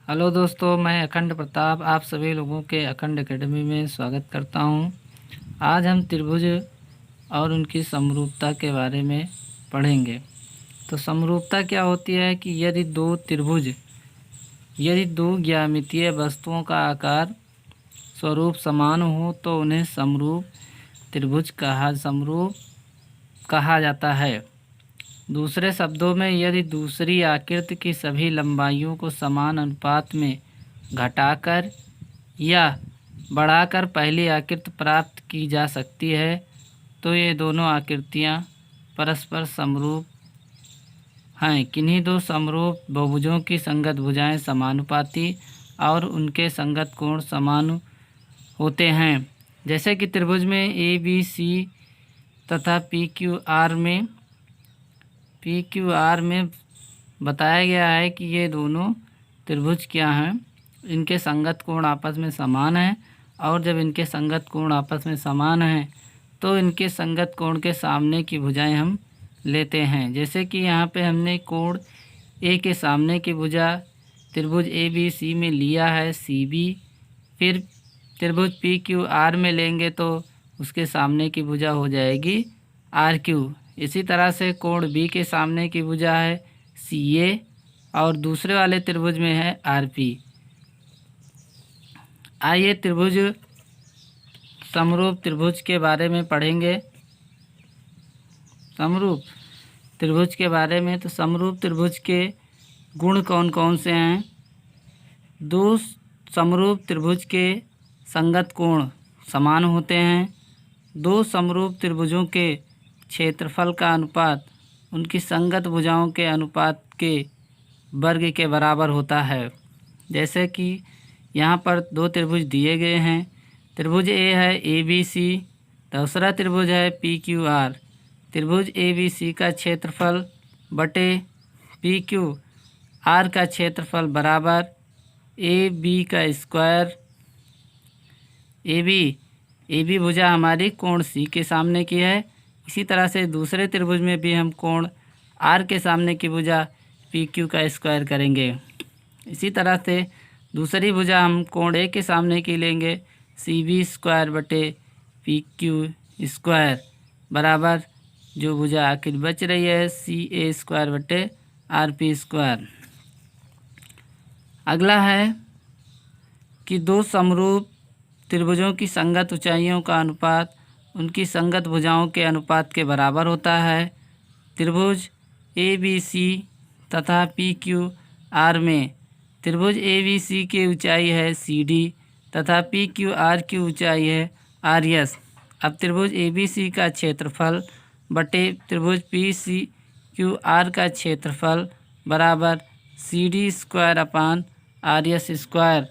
Hello दोस्तों, मैं अखंड प्रताप आप सभी लोगों के अखंड एकेडमी में स्वागत करता हूं। आज हम त्रिभुज और उनकी समरूपता के बारे में पढ़ेंगे। तो समरूपता क्या होती है कि यदि दो ज्यामितीय वस्तुओं का आकार स्वरूप समान हो तो उन्हें त्रिभुज समरूप कहा जाता है। दूसरे शब्दों में, यदि दूसरी आकृति की सभी लंबाइयों को समान अनुपात में घटाकर या बढ़ाकर पहली आकृति प्राप्त की जा सकती है तो ये दोनों आकृतियाँ परस्पर समरूप हैं। किन्हीं दो समरूप बहुभुजों की संगत भुजाएं समानुपाती और उनके संगत कोण समान होते हैं। जैसे कि त्रिभुज में ए बी सी तथा पी क्यू आर में बताया गया है कि ये दोनों त्रिभुज क्या हैं, इनके संगत कोण आपस में समान हैं। और जब इनके संगत कोण आपस में समान हैं तो इनके संगत कोण के सामने की भुजाएं हम लेते हैं। जैसे कि यहाँ पे हमने कोण ए के सामने की भुजा त्रिभुज ए बी सी में लिया है सी बी, फिर त्रिभुज पी क्यू आर में लेंगे तो उसके सामने की भुजा हो जाएगी आर क्यू। इसी तरह से कोण बी के सामने की भुजा है सी ए और दूसरे वाले त्रिभुज में है आर पी। आइए समरूप त्रिभुज के बारे में पढ़ेंगे। समरूप त्रिभुज के बारे में, तो समरूप त्रिभुज के गुण कौन कौन से हैं। दो समरूप त्रिभुज के संगत कोण समान होते हैं। दो समरूप त्रिभुजों के क्षेत्रफल का अनुपात उनकी संगत भुजाओं के अनुपात के वर्ग के बराबर होता है। जैसे कि यहाँ पर दो त्रिभुज दिए गए हैं। त्रिभुज ए है ए बी सी, दूसरा त्रिभुज है पी क्यू आर। त्रिभुज ए बी सी का क्षेत्रफल बटे पी क्यू आर का क्षेत्रफल बराबर ए बी का स्क्वायर। ए बी भुजा हमारी कोण सी के सामने की है। इसी तरह से दूसरे त्रिभुज में भी हम कोण आर के सामने की भुजा पी क्यू का स्क्वायर करेंगे। इसी तरह से दूसरी भुजा हम कोण ए के सामने की लेंगे सी बी स्क्वायर बटे पी क्यू स्क्वायर बराबर जो भुजा आखिर बच रही है सी ए स्क्वायर बटे आर पी स्क्वायर। अगला है कि दो समरूप त्रिभुजों की संगत ऊंचाइयों का अनुपात उनकी संगत भुजाओं के अनुपात के बराबर होता है। त्रिभुज ए बी सी तथा पी क्यू आर में त्रिभुज ए बी सी की ऊंचाई है सी डी तथा पी क्यू आर की ऊंचाई है आर एस। अब त्रिभुज ए बी सी का क्षेत्रफल बटे त्रिभुज पी सी क्यू आर का क्षेत्रफल बराबर C D square upon R S square